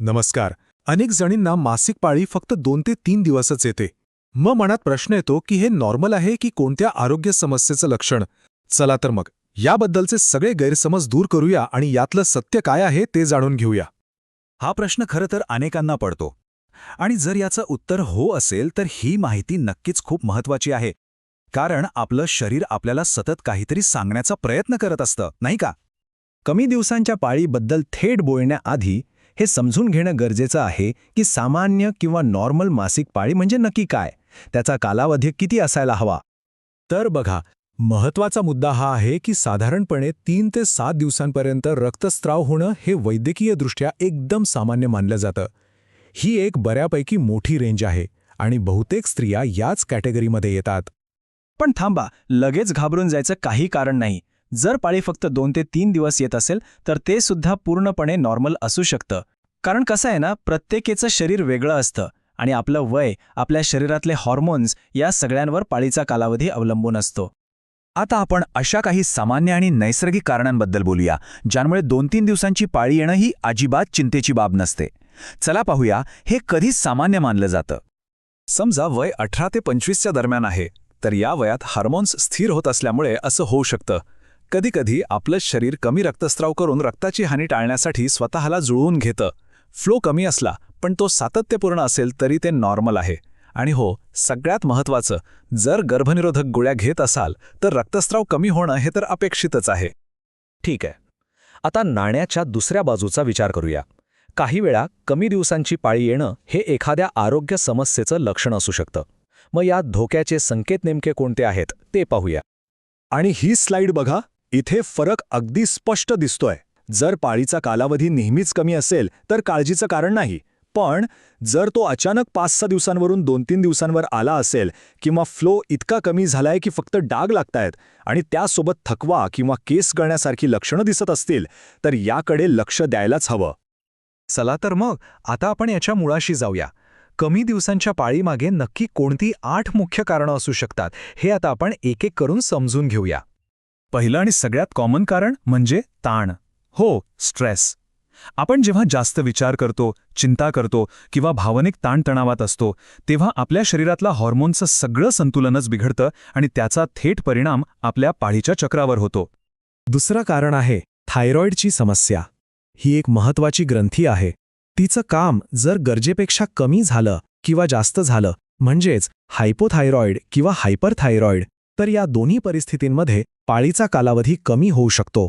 नमस्कार. अनेक जणींना मासिक पाळी फक्त 2 ते 3 दिवसच येते. मग मनात प्रश्न येतो की हे नॉर्मल आहे की कोणत्या आरोग्य समस्येचं लक्षण. चला तर मग याबद्दलचे सगळे गैरसमज दूर करूया आणि यातलं सत्य काय आहे ते जाणून घेऊया. हा प्रश्न खरं तर अनेकांना पडतो आणि जर याचं उत्तर हो असेल तर ही माहिती नक्कीच खूप महत्त्वाची आहे. कारण आपलं शरीर आपल्याला सतत काहीतरी सांगण्याचा प्रयत्न करत असतं, नाही का? कमी दिवसांच्या पाळीबद्दल थेट बोलण्याआधी हे समजून घेणं गरजेचं आहे की सामान्य किंवा नॉर्मल मासिक पाळी म्हणजे नक्की काय, त्याचा कालावधी किती असायला हवा. तर बघा, महत्वाचा मुद्दा हा आहे की साधारणपणे 3 ते 7 दिवसांपर्यंत रक्तस्राव होणं हे वैद्यकीयदृष्ट्या एकदम सामान्य मानलं जातं. ही एक बऱ्यापैकी मोठी रेंज आहे आणि बहुतेक स्त्रिया याच कॅटेगरीमध्ये येतात. पण थांबा, लगेच घाबरून जायचं काही कारण नाही. जर पाळी फक्त 2 ते 3 दिवस येत असेल तर ते सुद्धा पूर्णपणे नॉर्मल असू शकतं. कारण कसं आहे ना, प्रत्येकाचं शरीर वेगळं असतं आणि आपलं वय, आपल्या शरीरातले हॉर्मोन्स या सगळ्यांवर पाळीचा कालावधी अवलंबून असतो. आता आपण अशा काही सामान्य आणि नैसर्गिक कारणांबद्दल बोलूया, ज्यामुळे 2-3 दिवसांची पाळी येणं ही अजिबात चिंतेची बाब नसते. चला पाहूया हे कधी सामान्य मानलं जातं. समजा वय 18 ते 25च्या दरम्यान आहे, तर या वयात हार्मोन्स स्थिर होत असल्यामुळे असं होऊ शकतं. कधीकधी आपलं शरीर कमी रक्तस्राव करून रक्ताची हानी टाळण्यासाठी स्वतःला जुळवून घेतं. फ्लो कमी असला पण तो सातत्यपूर्ण असेल तरी ते नॉर्मल आहे. आणि हो, सगळ्यात महत्त्वाचं, जर गर्भनिरोधक गोळ्या घेत असाल तर रक्तस्राव कमी होणं हे तर अपेक्षितच आहे. ठीक आहे. आता नाण्याच्या दुसऱ्या बाजूचा विचार करूया. काही वेळा कमी दिवसांची पाळी येणं हे एखाद्या आरोग्य समस्येचं लक्षण असू शकतं. मग यात धोक्याचे संकेत नेमके कोणते आहेत ते पाहूया. आणि ही स्लाईड बघा, इथे फरक अगदी स्पष्ट दिसतोय. जर पाळीचा कालावधी नेहमीच कमी असेल तर काळजीचं कारण नाही. पण जर तो अचानक 5-6 दिवसांवरून 2-3 दिवसांवर आला असेल किंवा फ्लो इतका कमी झालाय की फक्त डाग लागतायत आणि त्यासोबत थकवा किंवा केस गळण्यासारखी लक्षणं दिसत असतील तर याकडे लक्ष द्यायलाच हवं. चला तर मग आता आपण याच्या मुळाशी जाऊया. कमी दिवसांच्या पाळीमागे नक्की कोणती 8 मुख्य कारणं असू शकतात हे आता आपण एक एक करून समजून घेऊया. पहिलं आणि सगळ्यात कॉमन कारण म्हणजे ताण. हो, स्ट्रेस. आपण जेव्हा जास्त विचार करतो, चिंता करतो किंवा भावनिक ताणतणावात असतो, तेव्हा आपल्या शरीरातला हॉर्मोनचं सगळं संतुलनच बिघडतं आणि त्याचा थेट परिणाम आपल्या पाळीच्या चक्रावर होतो. दुसरं कारण आहे थायरॉईडची समस्या. ही एक महत्वाची ग्रंथी आहे. तिचं काम जर गरजेपेक्षा कमी झालं किंवा जास्त झालं, म्हणजेच हायपोथायरॉईड किंवा हायपरथायरॉईड, तर या दोन्ही परिस्थितींमध्ये पाळीचा कालावधी कमी होऊ शकतो.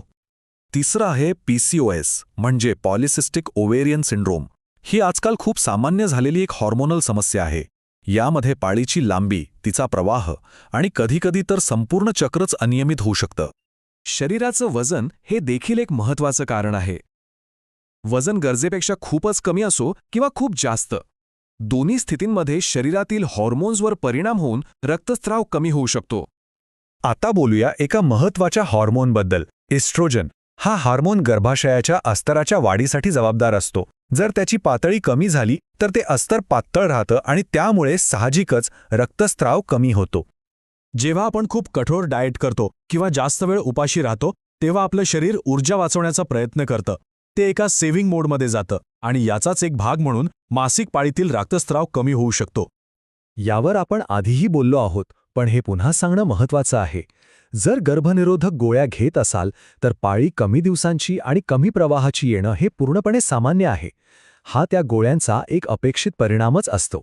तिसरं आहे PCOS म्हणजे पॉलिसिस्टिक ओव्हेरियन सिंड्रोम. ही आजकाल खूप सामान्य झालेली एक हॉर्मोनल समस्या आहे. यामध्ये पाळीची लांबी, तिचा प्रवाह आणि कधीकधी तर संपूर्ण चक्रच अनियमित होऊ शकतं. शरीराचं वजन हे देखील एक महत्वाचं कारण आहे. वजन गरजेपेक्षा खूपच कमी असो किंवा खूप जास्त, दोन्ही स्थितींमध्ये शरीरातील हॉर्मोन्सवर परिणाम होऊन रक्तस्राव कमी होऊ शकतो. आता बोलूया एका महत्त्वाच्या हॉर्मोनबद्दल, इस्ट्रोजन. हा हार्मोन गर्भाशयाच्या अस्तराच्या वाढीसाठी जबाबदार असतो. जर त्याची पातळी कमी झाली तर ते अस्तर पातळ राहतं आणि त्यामुळे साहजिकच रक्तस्राव कमी होतो. जेव्हा आपण खूप कठोर डाएट करतो किंवा जास्त वेळ उपाशी राहतो तेव्हा आपलं शरीर ऊर्जा वाचवण्याचा प्रयत्न करतं. ते एका सेव्हिंग मोडमध्ये जातं आणि याचाच एक भाग म्हणून मासिक पाळीतील रक्तस्राव कमी होऊ शकतो. यावर आपण आधीही बोललो आहोत, पण हे पुन्हा सांगणं महत्त्वाचं आहे. जर गर्भनिरोधक गोळ्या घेत असाल तर पाळी कमी दिवसांची आणि कमी प्रवाहाची येणं हे पूर्णपणे सामान्य आहे. हा त्या गोळ्यांचा एक अपेक्षित परिणामच असतो.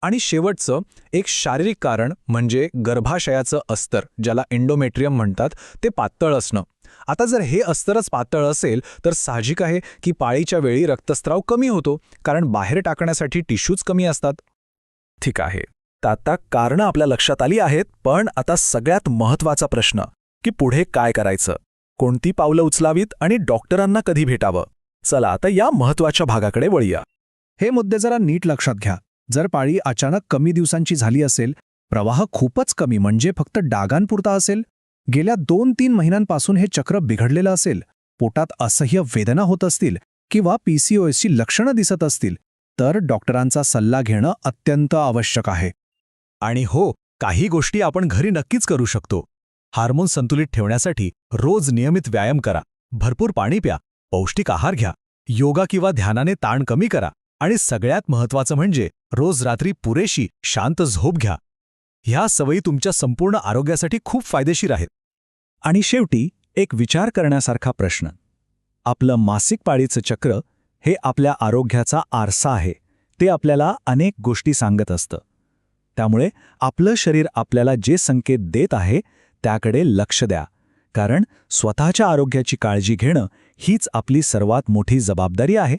आणि शेवटचं एक शारीरिक कारण म्हणजे गर्भाशयाचं अस्तर, ज्याला एंडोमेट्रियम म्हणतात, ते पातळ असणं. आता जर हे अस्तरच पातळ असेल तर साहजिक आहे की पाळीच्या वेळी रक्तस्राव कमी होतो, कारण बाहेर टाकण्यासाठी टिश्यूज कमी असतात. ठीक आहे, तर आता कारणं आपल्या लक्षात आली आहेत, पण आता सगळ्यात महत्त्वाचा प्रश्न की पुढे काय करायचं, कोणती पावलं उचलावीत आणि डॉक्टरांना कधी भेटावं. चला आता या महत्त्वाच्या भागाकडे वळूया. हे मुद्दे जरा नीट लक्षात घ्या. जर पाळी अचानक कमी दिवसांची झाली असेल, प्रवाह खूपच कमी म्हणजे फक्त डागांपुरता असेल, गेल्या 2-3 महिन्यांपासून हे चक्र बिघडलेलं असेल, पोटात असह्य वेदना होत असतील किंवा PCOSची लक्षणं दिसत असतील, तर डॉक्टरांचा सल्ला घेणं अत्यंत आवश्यक आहे. आणि हो, काही गोष्टी आपण घरी नक्कीच करू शकतो. हार्मोन संतुलित ठेवण्यासाठी रोज नियमित व्यायाम करा, भरपूर पाणी प्या, पौष्टिक आहार घ्या योगा किंवा ध्यानाने ताण कमी करा आणि सगळ्यात महत्त्वाचं म्हणजे रोज रात्री पुरेशी शांत झोप घ्या. ह्या सवयी तुमच्या संपूर्ण आरोग्यासाठी खूप फायदेशीर आहेत. आणि शेवटी एक विचार करण्यासारखा प्रश्न. आपलं मासिक पाळीचं चक्र हे आपल्या आरोग्याचा आरसा आहे. ते आपल्याला अनेक गोष्टी सांगत असतं. त्यामुळे आपलं शरीर आपल्याला जे संकेत देत आहे त्याकडे लक्ष द्या, कारण स्वतःच्या आरोग्याची काळजी घेणं हीच आपली सर्वात मोठी जबाबदारी आहे.